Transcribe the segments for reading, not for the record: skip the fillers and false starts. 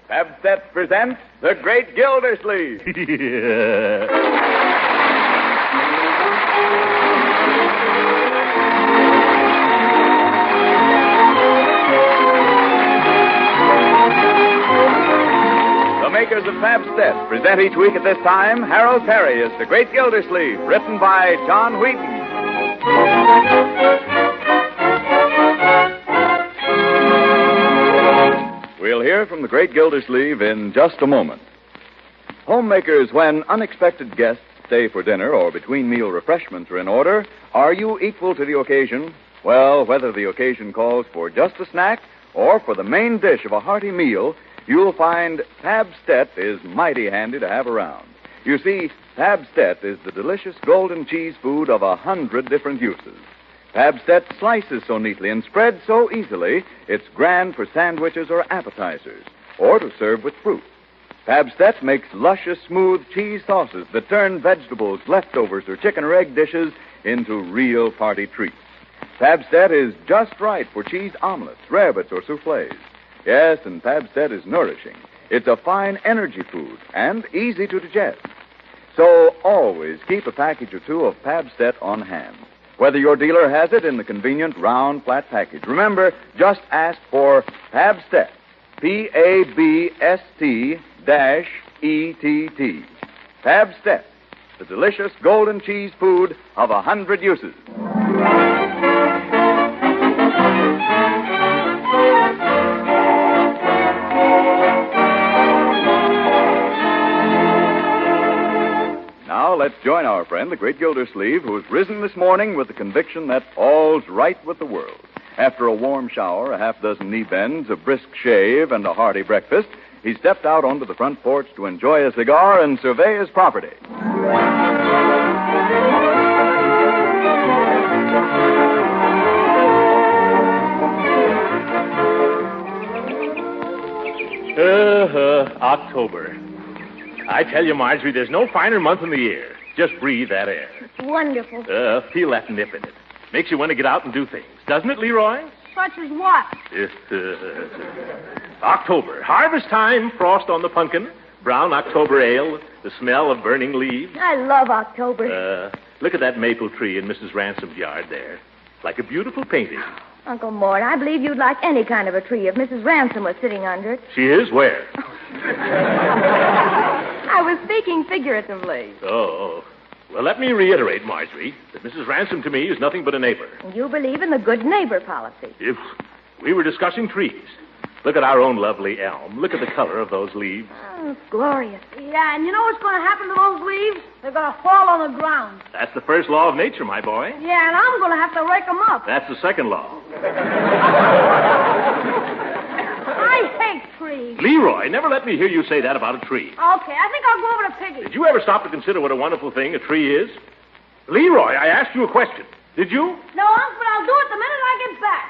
Pabst presents The Great Gildersleeve. The makers of Pabst present each week at this time Harold Perry as The Great Gildersleeve, written by John Wheaton. We'll hear from the Great Gildersleeve in just a moment. Homemakers, when unexpected guests stay for dinner or between meal refreshments are in order, are you equal to the occasion? Well, whether the occasion calls for just a snack or for the main dish of a hearty meal, you'll find Pabst is mighty handy to have around. You see, Pabst is the delicious golden cheese food of 100 different uses. Pabst slices so neatly and spreads so easily, it's grand for sandwiches or appetizers, or to serve with fruit. Pabst makes luscious, smooth cheese sauces that turn vegetables, leftovers, or chicken or egg dishes into real party treats. Pabst is just right for cheese omelets, rabbits, or soufflés. Yes, and Pabst is nourishing. It's a fine energy food and easy to digest. So always keep a package or two of Pabst on hand. Whether your dealer has it in the convenient round, flat package. Remember, just ask for Pabst. Pabst-ETT. Pabst, the delicious golden cheese food of 100 uses. Now, let's join our friend, the Great Gildersleeve, who's risen this morning with the conviction that all's right with the world. After a warm shower, a half-dozen knee bends, a brisk shave, and a hearty breakfast, he stepped out onto the front porch to enjoy a cigar and survey his property. October. I tell you, Marjorie, there's no finer month in the year. Just breathe that air. It's wonderful. Feel that nip in it. Makes you want to get out and do things. Doesn't it, Leroy? Such as what? October. Harvest time, frost on the pumpkin, brown October ale, the smell of burning leaves. I love October. Look at that maple tree in Mrs. Ransom's yard there. Like a beautiful painting. Uncle Mort, I believe you'd like any kind of a tree if Mrs. Ransom was sitting under it. She is? Where? I was speaking figuratively. Oh. Well, let me reiterate, Marjorie, that Mrs. Ransom to me is nothing but a neighbor. You believe in the good neighbor policy. If we were discussing trees. Look at our own lovely elm. Look at the color of those leaves. Oh, it's glorious. Yeah, and you know what's going to happen to those leaves? They're going to fall on the ground. That's the first law of nature, my boy. Yeah, and I'm going to have to rake them up. That's the second law. I hate trees. Leroy, never let me hear you say that about a tree. Okay, I think I'll go over to Piggy. Did you ever stop to consider what a wonderful thing a tree is? Leroy, I asked you a question. Did you? No, Unc, but I'll do it the minute I get back.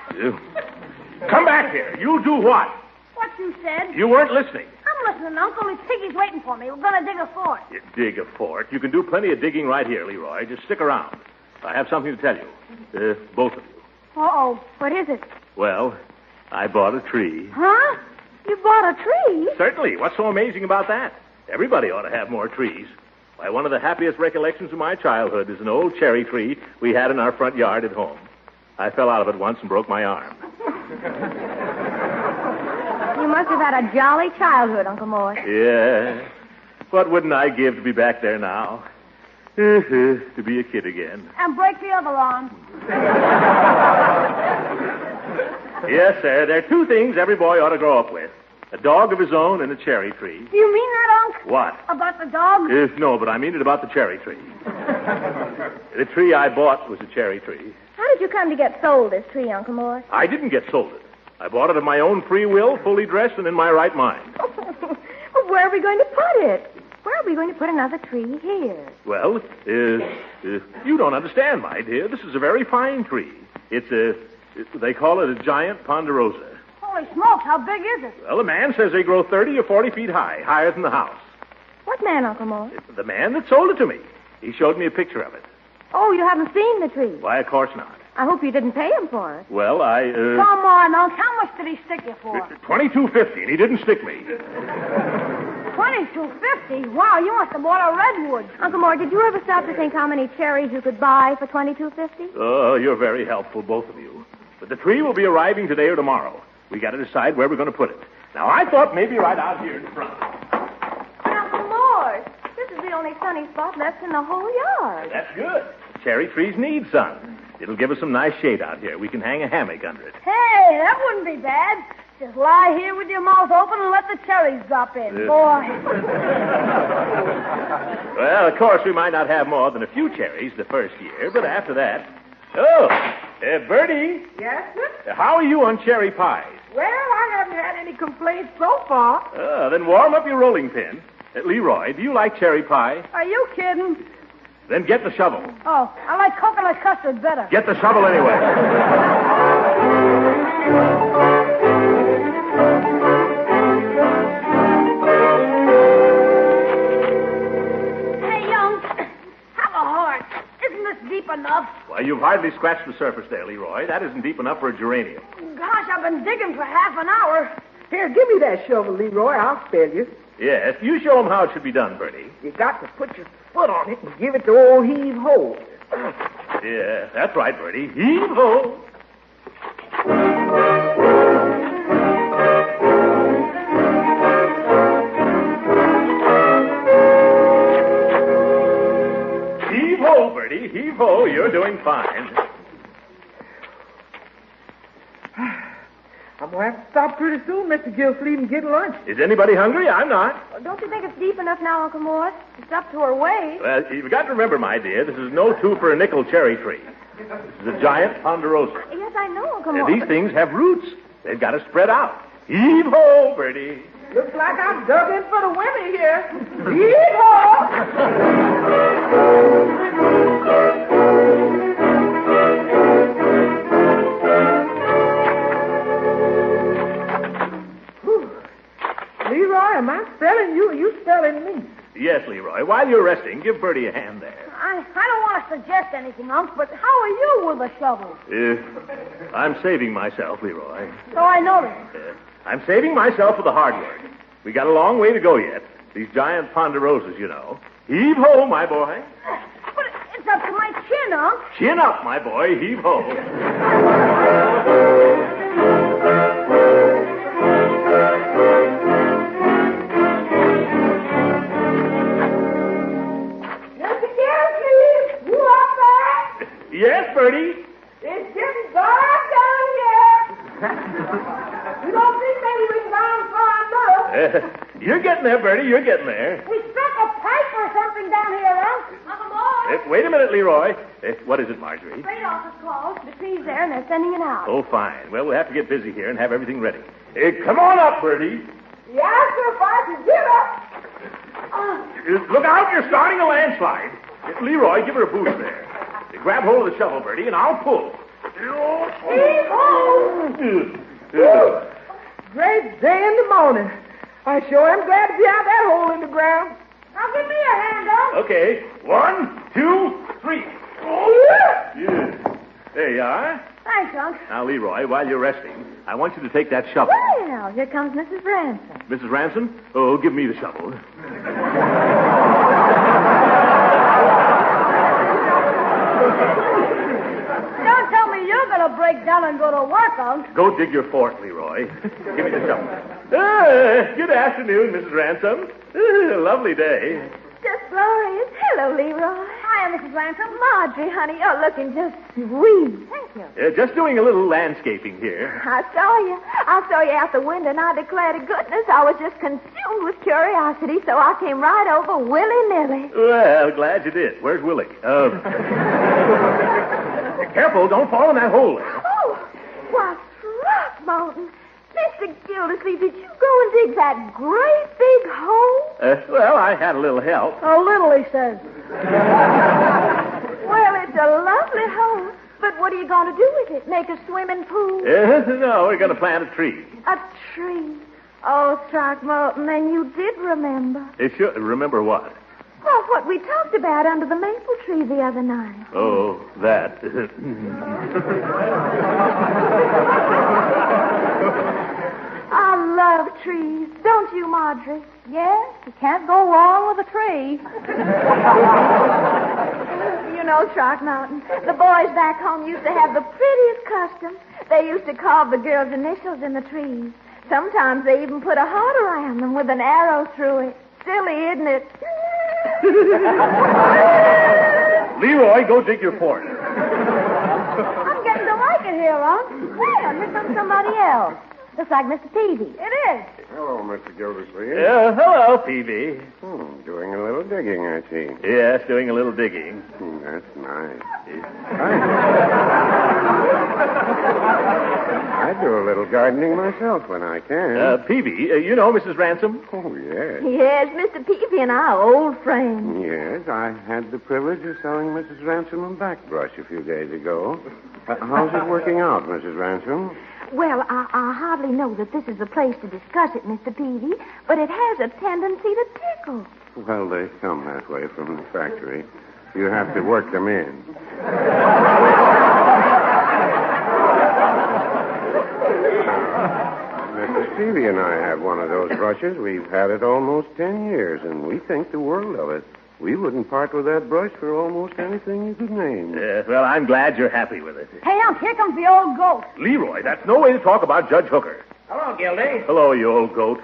Come back here. You do what? What you said? You weren't listening. I'm listening, Uncle. Miss Piggy's waiting for me. We're going to dig a fort. You dig a fort? You can do plenty of digging right here, Leroy. Just stick around. I have something to tell you. Both of you. Uh-oh. What is it? Well, I bought a tree. Huh? You bought a tree? Certainly. What's so amazing about that? Everybody ought to have more trees. Why, one of the happiest recollections of my childhood is an old cherry tree we had in our front yard at home. I fell out of it once and broke my arm. You must have had a jolly childhood, Uncle Mort. Yeah. What wouldn't I give to be back there now? To be a kid again. And break the other arm. Yes, sir. There are two things every boy ought to grow up with. A dog of his own and a cherry tree. Do you mean that, Unc? What? About the dog? No, but I mean it about the cherry tree. The tree I bought was a cherry tree. How did you come to get sold this tree, Uncle Mort? I didn't get sold it. I bought it of my own free will, fully dressed and in my right mind. Well, where are we going to put it? Where are we going to put another tree here? Well, you don't understand, my dear. This is a very fine tree. They call it a giant ponderosa. Holy smokes, how big is it? Well, the man says they grow 30 or 40 feet high, higher than the house. What man, Uncle Mort? The man that sold it to me. He showed me a picture of it. Oh, you haven't seen the tree? Why, of course not. I hope you didn't pay him for it. Well, I, Come on, Unc. How much did he stick you for? $22.50, and he didn't stick me. $22.50? Wow, you must have bought a redwood. Uncle Mort, did you ever stop to think how many cherries you could buy for $22.50? Oh, you're very helpful, both of you. But the tree will be arriving today or tomorrow. We got to decide where we're going to put it. Now, I thought maybe right out here in front. But Uncle Mort, this is the only sunny spot left in the whole yard. That's good. Cherry trees need sun. It'll give us some nice shade out here. We can hang a hammock under it. Hey, that wouldn't be bad. Just lie here with your mouth open and let the cherries drop in. Boy. Well, of course, we might not have more than a few cherries the first year, but after that... Oh, Bertie. Yes, sir? How are you on cherry pies? Well, I haven't had any complaints so far. Then warm up your rolling pin. Leroy, do you like cherry pie? Are you kidding? Then get the shovel. Oh, I like coconut custard better. Get the shovel anyway. Hey, young, have a heart. Isn't this deep enough? Well, you've hardly scratched the surface there, Leroy. That isn't deep enough for a geranium. Gosh, I've been digging for half an hour. Here, give me that shovel, Leroy. I'll spell you. Yes, you show them how it should be done, Bertie. You got to put your foot on it and give it the old heave-ho. Yeah, that's right, Bertie. Heave-ho. Heave-ho, Bertie. Heave-ho. You're doing fine. I'm going to have to stop pretty soon, Mr. Gildersleeve, and get lunch. Is anybody hungry? I'm not. Well, don't you think it's deep enough now, Uncle Mort? It's up to her waist. Well, you've got to remember, my dear, this is no two for a nickel cherry tree. This is a giant ponderosa. Yes, I know, Uncle Mort. These things have roots. They've got to spread out. Heave-ho, Bertie. Looks like I'm dug in for the women here. Heave-ho! Leroy, am I spelling you or you spelling me? Yes, Leroy. While you're resting, give Bertie a hand there. I don't want to suggest anything, Unc, but how are you with a shovel? I'm saving myself, Leroy. So I noticed. I'm saving myself for the hard work. We got a long way to go yet. These giant ponderosas, you know. Heave-ho, my boy. But it's up to my chin, Unc. Chin up, my boy. Heave-ho. Yes, Bertie? It's getting dark down here. You don't think maybe we can go for another? You're getting there, Bertie. You're getting there. We struck a pipe or something down here, Unc. Uncle Mort. Wait a minute, Leroy. What is it, Marjorie? Freight office called. The tree's there, and they're sending it out. Oh, fine. Well, we'll have to get busy here and have everything ready. Come on up, Bertie. Yes, sir, if I can get up. Look out, you're starting a landslide. Leroy, give her a boost there. Grab hold of the shovel, Bertie, and I'll pull. Heave-ho! Great day in the morning. I sure am glad to be out that hole in the ground. Now give me a hand, Unc. Okay. 1, 2, 3. Oh, Yeah. There you are. Thanks, Unc. Now, Leroy, while you're resting, I want you to take that shovel. Well, here comes Mrs. Ransom. Mrs. Ransom? Oh, give me the shovel. Don't tell me you're going to break down and go to work, Unc. Go dig your fort, Leroy. Give me the shovel. Good afternoon, Mrs. Ransom. Lovely day. Just glorious. Hello, Leroy. Hiya, Mrs. Ransom. Marjorie, honey, you're looking just sweet. Thank you. Just doing a little landscaping here. I saw you. I saw you out the window, and I declare to goodness I was just consumed with curiosity, so I came right over willy-nilly. Well, glad you did. Where's Willie? Careful, don't fall in that hole there. Oh, why, Throckmorton. Mr. Gildersleeve, did you go and dig that great big hole? Well, I had a little help. A little, he says. Well, it's a lovely hole. But what are you going to do with it? Make a swimming pool? No, we're going to plant a tree. A tree? Oh, Throckmorton, then you did remember. Remember what? Oh, what we talked about under the maple tree the other night. Oh, that. I love trees. Don't you, Marjorie? Yes, you can't go wrong with a tree. You know, Throckmorton, the boys back home used to have the prettiest custom. They used to carve the girls' initials in the trees. Sometimes they even put a heart around them with an arrow through it. Silly, isn't it? Leroy, go dig your fort. I'm getting to like it here, Unc. Well, here comes somebody else. Looks like Mr. Peavy. It is. Hello, Mr. Gildersleeve. Hello, Peavy. Doing a little digging, I see. Yes, doing a little digging. That's nice. I do a little gardening myself when I can. Peavy, you know Mrs. Ransom? Oh, yes. Yes, Mr. Peavy and I are old friends. Yes, I had the privilege of selling Mrs. Ransom a backbrush a few days ago. How's it working out, Mrs. Ransom? Well, I hardly know that this is the place to discuss it, Mr. Peavy, but it has a tendency to tickle. Well, they come that way from the factory. You have to work them in. Mrs. Peavy and I have one of those brushes. We've had it almost 10 years, and we think the world of it. We wouldn't part with that brush for almost anything you could name. Well, I'm glad you're happy with it. Hey, Unc, here comes the old goat. Leroy, that's no way to talk about Judge Hooker. Hello, Gildy. Hello, you old goat.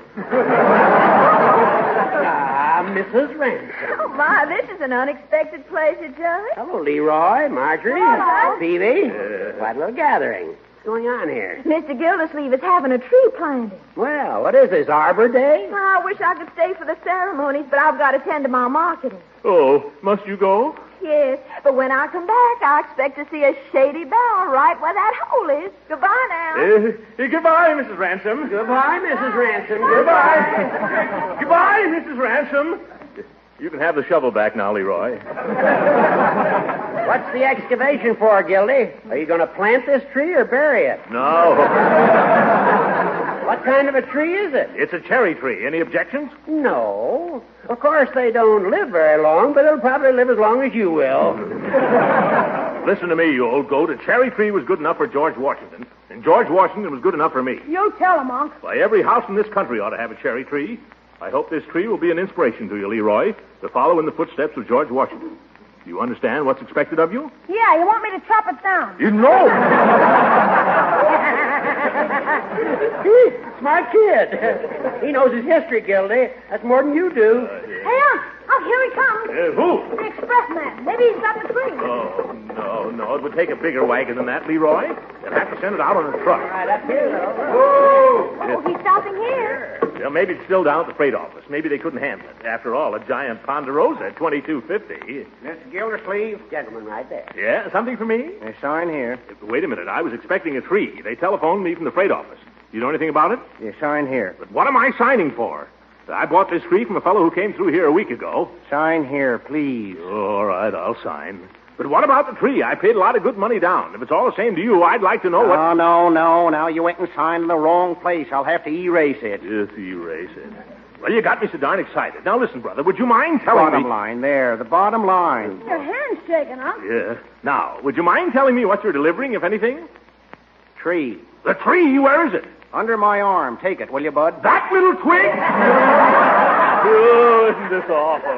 Mrs. Ransom. Oh, my, this is an unexpected pleasure, Judge. Hello, Leroy, Marjorie, Hello. Peavy. Quite a little gathering. What's going on here? Mr. Gildersleeve is having a tree planting. Well, what is this, Arbor Day? I wish I could stay for the ceremonies, but I've got to tend to my marketing. Oh, must you go? Yes, but when I come back, I expect to see a shady bower right where that hole is. Goodbye now. Goodbye, Mrs. Ransom. Goodbye, Mrs. Ransom. Goodbye. Goodbye, Mrs. Ransom. You can have the shovel back now, Leroy. What's the excavation for, Gildy? Are you going to plant this tree or bury it? No. What kind of a tree is it? It's a cherry tree. Any objections? No. Of course, they don't live very long, but they'll probably live as long as you will. Listen to me, you old goat. A cherry tree was good enough for George Washington, and George Washington was good enough for me. You tell him, Unc. Why, every house in this country ought to have a cherry tree. I hope this tree will be an inspiration to you, Leroy, to follow in the footsteps of George Washington. Do you understand what's expected of you? Yeah, you want me to chop it down. You know. Smart kid. He knows his history, Gildy. That's more than you do. Hey, Unc, here he comes. Who? The express man. Maybe he's got the tree. Oh, no. It would take a bigger wagon than that, Leroy. They'd have to send it out on a truck. Right up here, though. Oh, he's stopping here. Well, maybe it's still down at the freight office. Maybe they couldn't handle it. After all, a giant Ponderosa at $22.50. Mr. Gildersleeve. Gentleman right there. Yeah, something for me? They sign here. Wait a minute. I was expecting a tree. They telephoned me from the freight office. You know anything about it? You sign here. But what am I signing for? I bought this tree from a fellow who came through here a week ago. Sign here, please. All right, I'll sign. But what about the tree? I paid a lot of good money down. If it's all the same to you, I'd like to know what... No. Now you went and signed in the wrong place. I'll have to erase it. Yes, erase it. Well, you got me so darn excited. Now, listen, brother, would you mind telling me... Bottom line, there. The bottom line. Your hand's shaking, Unc. Yeah. Now, would you mind telling me what you're delivering, if anything? Tree. The tree? Where is it? Under my arm. Take it, will you, bud? That little twig? Oh, isn't this awful?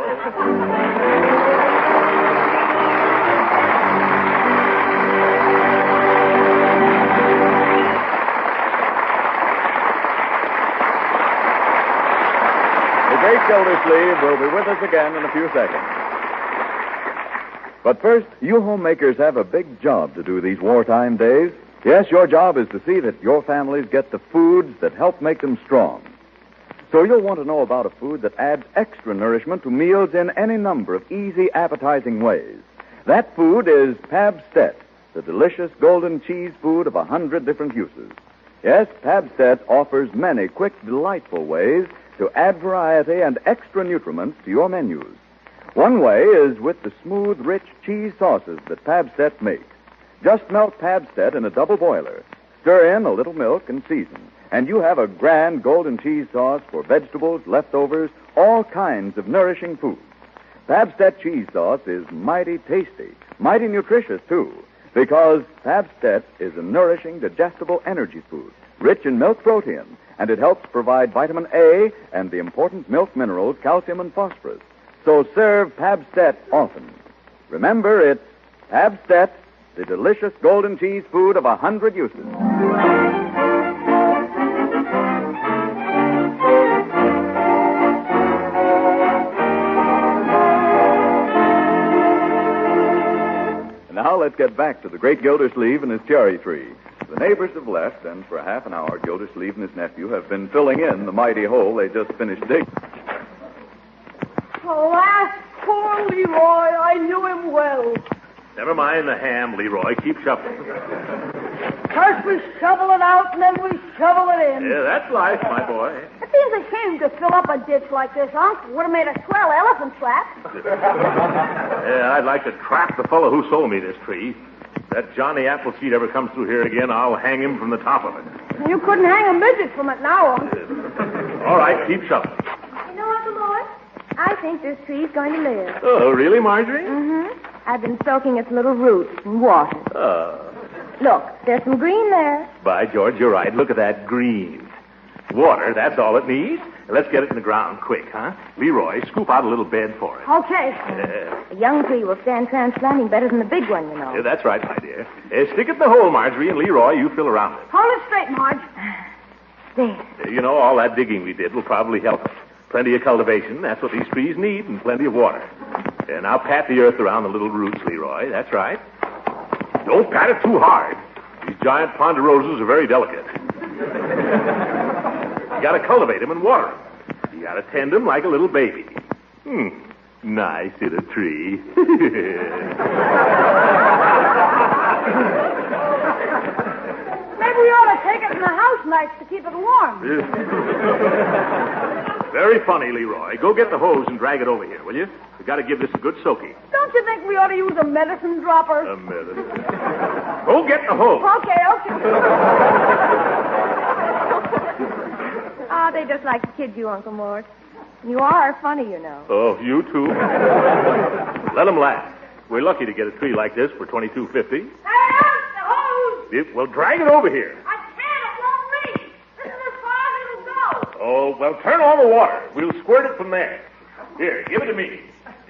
The great Gildersleeve will be with us again in a few seconds. But first, you homemakers have a big job to do these wartime days. Yes, your job is to see that your families get the foods that help make them strong. So you'll want to know about a food that adds extra nourishment to meals in any number of easy, appetizing ways. That food is Pabstet, the delicious golden cheese food of 100 different uses. Yes, Pabstet offers many quick, delightful ways to add variety and extra nutriments to your menus. One way is with the smooth, rich cheese sauces that Pabstet makes. Just melt Pabstet in a double boiler. Stir in a little milk and season. And you have a grand golden cheese sauce for vegetables, leftovers, all kinds of nourishing foods. Pabstet cheese sauce is mighty tasty, mighty nutritious, too, because Pabstet is a nourishing, digestible energy food, rich in milk protein, and it helps provide vitamin A and the important milk minerals calcium and phosphorus. So serve Pabstet often. Remember, it's Pabstet, the delicious golden cheese food of 100 uses. Now let's get back to the great Gildersleeve and his cherry tree. The neighbors have left, and for half an hour, Gildersleeve and his nephew have been filling in the mighty hole they just finished digging. Alas, poor Leroy. I knew him well. Never mind the ham, Leroy. Keep shoveling. First we shovel it out, and then we shovel it in. Yeah, that's life, my boy. It seems a shame to fill up a ditch like this, Unc. Would have made a swell elephant trap. Yeah, I'd like to trap the fellow who sold me this tree. If that Johnny Appleseed ever comes through here again, I'll hang him from the top of it. You couldn't hang a midget from it now, Unc. All right, keep shoveling. You know, Uncle Mort, I think this tree's going to live. Oh, really, Marjorie? Mm-hmm. I've been soaking its little roots in water. Look, there's some green there. By George, you're right. Look at that green. Water, that's all it needs. Let's get it in the ground quick, huh? Leroy, scoop out a little bed for it. Okay. A young tree will stand transplanting better than the big one, you know. Yeah, that's right, my dear. Stick it in the hole, Marjorie, and Leroy, you fill around it. Hold it straight, Marge. There. You know, all that digging we did will probably help us. Plenty of cultivation, that's what these trees need, and plenty of water. Now pat the earth around the little roots, Leroy. That's right. Don't pat it too hard. These giant ponderosas are very delicate. You gotta cultivate them and water them. You gotta tend them like a little baby. Nice little tree. Maybe we ought to take it in the house nights to keep it warm. Very funny, Leroy. Go get the hose and drag it over here, will you? We got to give this a good soaking. Don't you think we ought to use a medicine dropper? A medicine. Go get the hose. Okay. Oh, they just like to kid you, Uncle Mort. You are funny, you know. Oh, you too? Let them laugh. We're lucky to get a tree like this for $22.50. Hey, the hose! Well, drag it over here. I can't. It won't reach. This is as far as it'll go. Oh, well, turn on the water. We'll squirt it from there. Here, give it to me.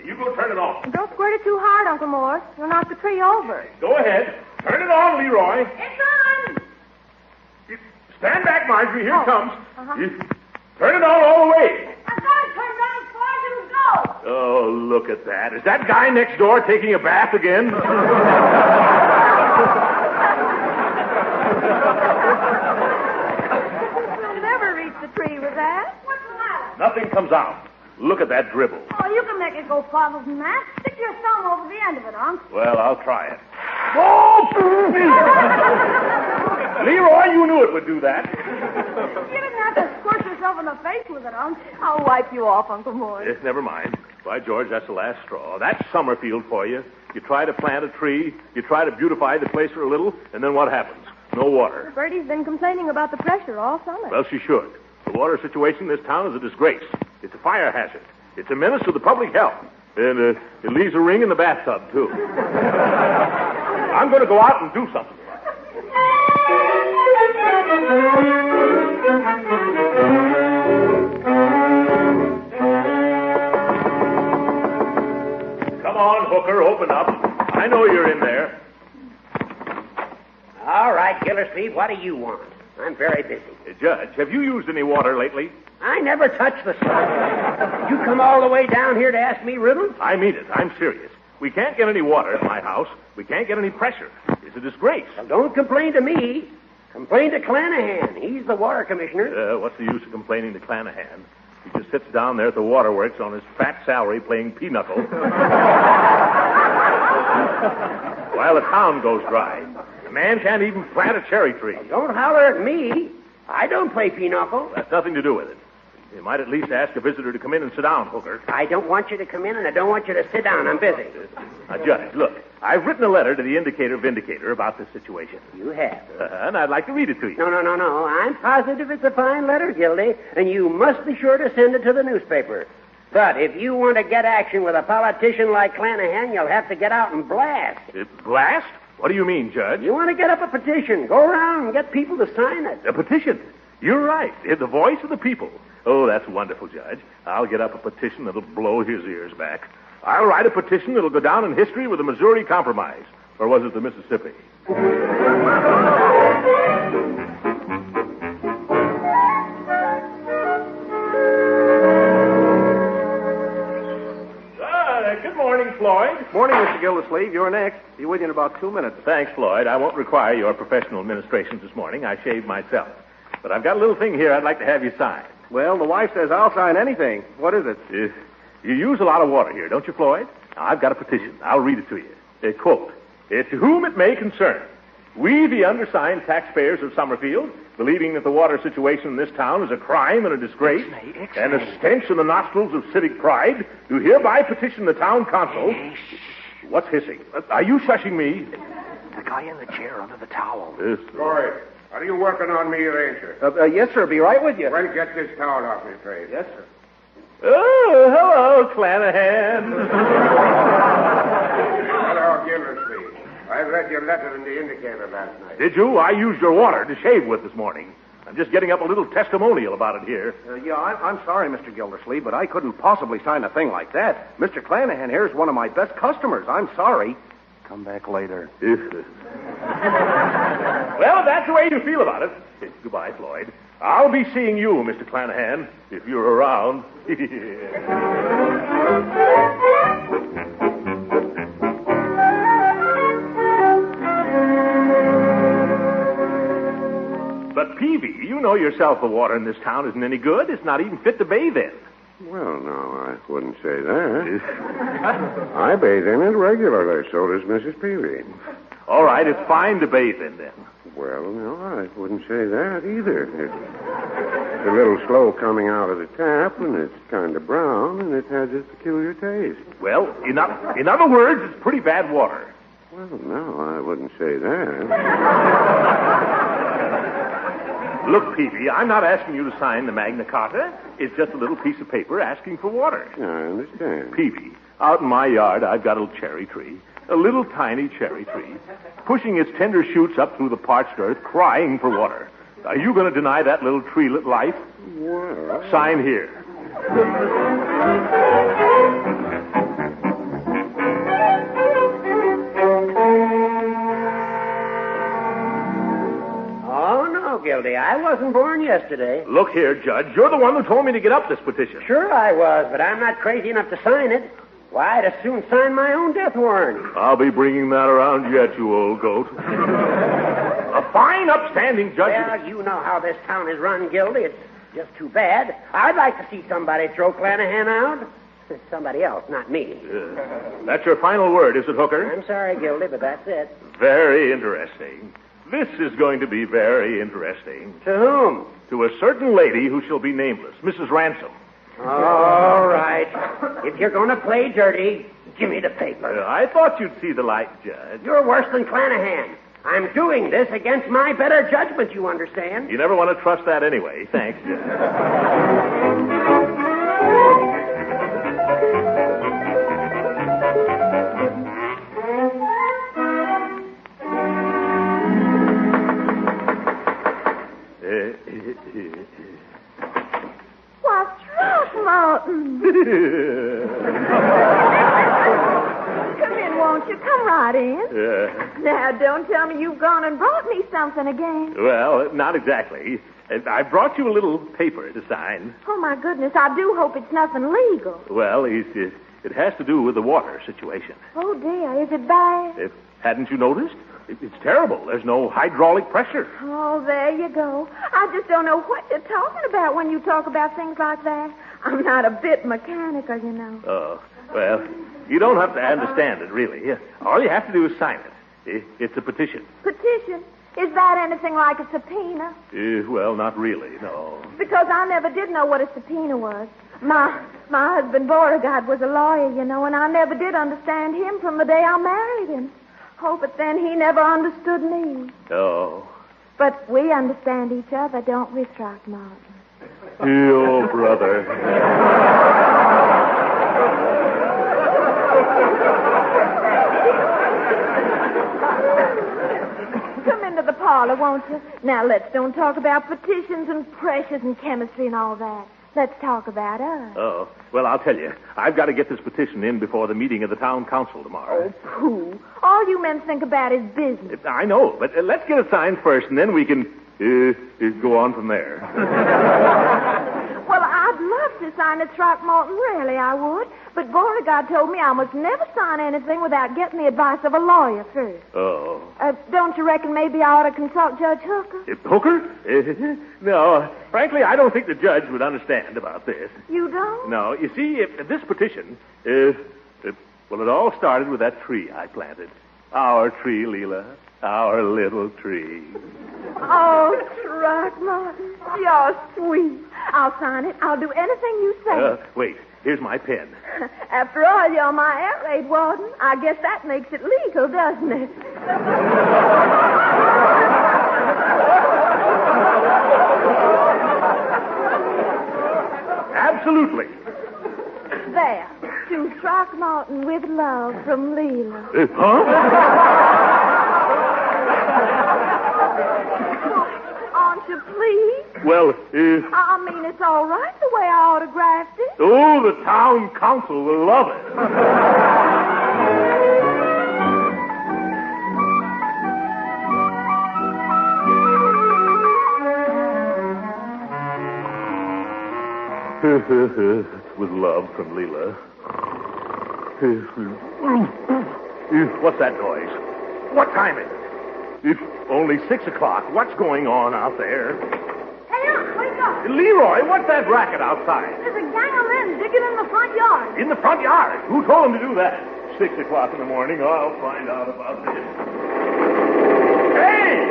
You go turn it on. Don't squirt it too hard, Uncle Mort. You'll knock the tree over. Go ahead. Turn it on, Leroy. It's on. Stand back, Marjorie. Here it comes. Uh-huh. Turn it on all the way. I got it turned on as far as it'll go. Oh, look at that. Is that guy next door taking a bath again? You'll never reach the tree with that. What's the matter? Nothing comes out. Look at that dribble. Oh, you can make it go farther than that. Stick your thumb over the end of it, Unc. Well, I'll try it. Oh! Leroy, you knew it would do that. You didn't have to squirt yourself in the face with it, Unc. I'll wipe you off, Uncle Mort. Yes, never mind. By George, that's the last straw. That's Summerfield for you. You try to plant a tree, you try to beautify the place for a little, and then what happens? No water. Bertie's been complaining about the pressure all summer. Well, she should. The water situation in this town is a disgrace. It's a fire hazard. It's a menace to the public health. And it leaves a ring in the bathtub, too. I'm going to go out and do something about it. Come on, Hooker, open up. I know you're in there. All right, Gildersleeve, what do you want? I'm very busy. Judge, have you used any water lately? I never touch the stuff. You come all the way down here to ask me riddles? I mean it. I'm serious. We can't get any water at my house. We can't get any pressure. It's a disgrace. Well, don't complain to me. Complain to Clanahan. He's the water commissioner. What's the use of complaining to Clanahan? He just sits down there at the waterworks on his fat salary playing pinochle while the town goes dry. The man can't even plant a cherry tree. Don't holler at me. I don't play pinochle. That's nothing to do with it. You might at least ask a visitor to come in and sit down, Hooker. I don't want you to come in, and I don't want you to sit down. I'm busy. Now, Judge, look. I've written a letter to the Indicator Vindicator about this situation. You have. And I'd like to read it to you. No. I'm positive it's a fine letter, Gildy, and you must be sure to send it to the newspaper. But if you want to get action with a politician like Clanahan, you'll have to get out and blast. Blast? What do you mean, Judge? You want to get up a petition. Go around and get people to sign it. A petition? You're right. The voice of the people. Oh, that's wonderful, Judge. I'll get up a petition that'll blow his ears back. I'll write a petition that'll go down in history with the Missouri Compromise. Or was it the Mississippi? Good morning, Floyd. Morning, Mr. Gildersleeve. You're next. Be with you in about 2 minutes. Thanks, Floyd. I won't require your professional administrations this morning. I shaved myself. But I've got a little thing here I'd like to have you sign. Well, the wife says I'll sign anything. What is it? You use a lot of water here, don't you, Floyd? Now, I've got a petition. I'll read it to you. Quote, "To whom it may concern, we, the undersigned taxpayers of Summerfield, believing that the water situation in this town is a crime and a disgrace, and a stench in the nostrils of civic pride, do hereby petition the town council..." What's hissing? Are you shushing me? The guy in the chair under the towel. Corey, are you working on me, Ranger? Yes, sir. Be right with you. Well, get this towel off your face. Yes, sir. Oh, hello, Clanahan. Hello, Gildersleeve. I read your letter in the Indicator last night. Did you? I used your water to shave with this morning. I'm just getting up a little testimonial about it here. I'm sorry, Mr. Gildersleeve, but I couldn't possibly sign a thing like that. Mr. Clanahan here is one of my best customers. I'm sorry. Come back later. Well, if that's the way you feel about it. Goodbye, Floyd. I'll be seeing you, Mr. Clanahan, if you're around. But, Peavy, you know yourself the water in this town isn't any good. It's not even fit to bathe in. Well, no, I wouldn't say that. I bathe in it regularly. So does Mrs. Peavy. All right, it's fine to bathe in, then. Well, no, I wouldn't say that either. It's a little slow coming out of the tap, and it's kind of brown, and it has a peculiar taste. Well, in other words, it's pretty bad water. Well, no, I wouldn't say that. Look, Peavy, I'm not asking you to sign the Magna Carta. It's just a little piece of paper asking for water. I understand. Peavy, out in my yard, I've got a little cherry tree. A little tiny cherry tree, pushing its tender shoots up through the parched earth, crying for water. Are you going to deny that little treelet life? Well... Sign here. Oh, no, Gildy. I wasn't born yesterday. Look here, Judge. You're the one who told me to get up this petition. Sure I was, but I'm not crazy enough to sign it. Why, I'd as soon sign my own death warrant. I'll be bringing that around yet, you old goat. A fine, upstanding judge. Well, you know how this town is run, Gildy. It's just too bad. I'd like to see somebody throw Clanahan out. Somebody else, not me. That's your final word, is it, Hooker? I'm sorry, Gildy, but that's it. Very interesting. This is going to be very interesting. To whom? To a certain lady who shall be nameless, Mrs. Ransom. All right. If you're going to play dirty, give me the paper. I thought you'd see the light, Judge. You're worse than Clanahan. I'm doing this against my better judgment, you understand? You never want to trust that anyway. Thanks, Judge. What's wrong, Martin? Come in, won't you? Come right in. Now, don't tell me you've gone and brought me something again. Well, not exactly. I brought you a little paper to sign. Oh, my goodness, I do hope it's nothing legal. Well, it has to do with the water situation. Oh, dear, is it bad? Hadn't you noticed? It's terrible. There's no hydraulic pressure. Oh, there you go. I just don't know what you're talking about when you talk about things like that. I'm not a bit mechanical, you know. Oh, well, you don't have to understand it, really. All you have to do is sign it. It's a petition. Petition? Is that anything like a subpoena? Well, not really, no. Because I never did know what a subpoena was. My husband, Beauregard, was a lawyer, you know, and I never did understand him from the day I married him. Oh, but then he never understood me. Oh. But we understand each other, don't we, Throckmorton? Oh, brother. Parlor, won't you? Now, let's don't talk about petitions and pressures and chemistry and all that. Let's talk about us. Oh, well, I'll tell you. I've got to get this petition in before the meeting of the town council tomorrow. Oh, pooh. All you men think about is business. I know, but let's get it signed first, and then we can go on from there. Well, I'd love to sign it, Throckmorton. Really, I would. But Beauregard told me I must never sign anything without getting the advice of a lawyer first. Oh. Don't you reckon maybe I ought to consult Judge Hooker? Hooker? No. Frankly, I don't think the judge would understand about this. You don't? No. You see, this petition, well, it all started with that tree I planted. Our tree, Leela. Our little tree. Oh, Throckmorton, you're sweet. I'll sign it. I'll do anything you say. Wait. Here's my pen. After all, you're my air raid warden. I guess that makes it legal, doesn't it? Absolutely. There. To Throckmorton with love from Leela. Aren't you pleased? Well, I mean, it's all right the way I autographed it. Oh, the town council will love it. With love from Leela. What's that noise? What time is it? It's only 6 o'clock. What's going on out there? Hey, Unc, wake up. Leroy, what's that racket outside? There's a gang of men digging in the front yard. In the front yard? Who told them to do that? 6 o'clock in the morning. I'll find out about this. Hey!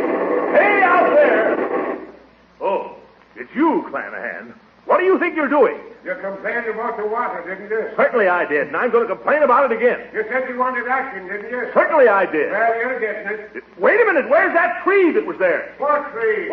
Hey, out there! Oh, it's you, Clanahan. What do you think you're doing? You complained about the water, didn't you? Certainly I did, and I'm going to complain about it again. You said you wanted action, didn't you? Certainly I did. Well, you're getting it. Wait a minute. Where's that tree that was there? What tree?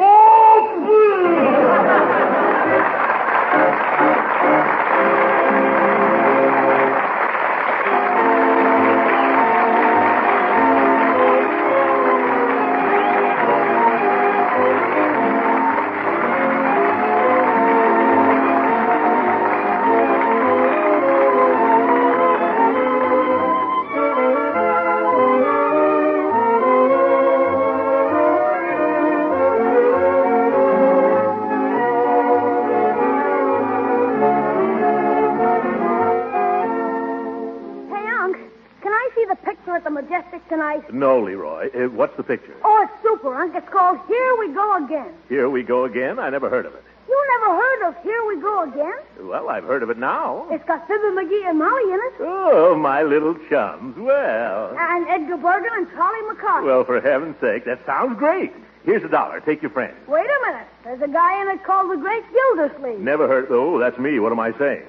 No, Leroy. What's the picture? Oh, it's super, Unc. It's called Here We Go Again. Here We Go Again? I never heard of it. You never heard of Here We Go Again? Well, I've heard of it now. It's got Fibber McGee and Molly in it. Oh, my little chums. Well. And Edgar Bergen and Charlie McCarthy. Well, for heaven's sake, that sounds great. Here's $1. Take your friend. Wait a minute. There's a guy in it called the Great Gildersleeve. Never heard. Oh, that's me. What am I saying?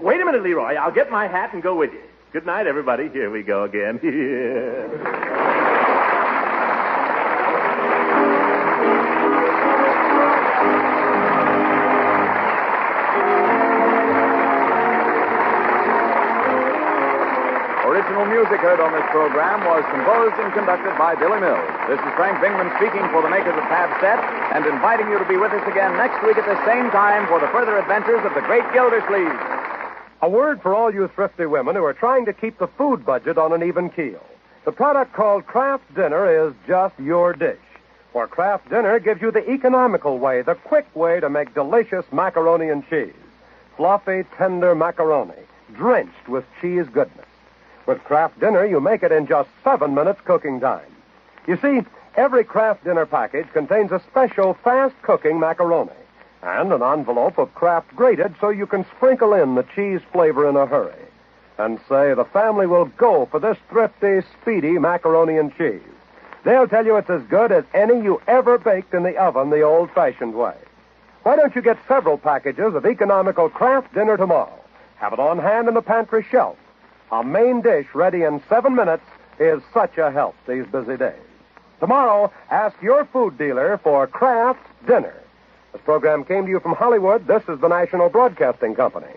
Wait a minute, Leroy. I'll get my hat and go with you. Good night, everybody. Here we go again. Original music heard on this program was composed and conducted by Billy Mills. This is Frank Bingman speaking for the makers of Tab Set and inviting you to be with us again next week at the same time for the further adventures of the Great Gildersleeve. A word for all you thrifty women who are trying to keep the food budget on an even keel. The product called Kraft Dinner is just your dish. For Kraft Dinner gives you the economical way, the quick way to make delicious macaroni and cheese. Fluffy, tender macaroni, drenched with cheese goodness. With Kraft Dinner, you make it in just 7 minutes cooking time. You see, every Kraft Dinner package contains a special fast-cooking macaroni and an envelope of Kraft grated so you can sprinkle in the cheese flavor in a hurry. And say the family will go for this thrifty, speedy macaroni and cheese. They'll tell you it's as good as any you ever baked in the oven the old-fashioned way. Why don't you get several packages of economical Kraft Dinner tomorrow? Have it on hand in the pantry shelf. A main dish ready in 7 minutes is such a help these busy days. Tomorrow, ask your food dealer for Kraft Dinner. This program came to you from Hollywood. This is the National Broadcasting Company.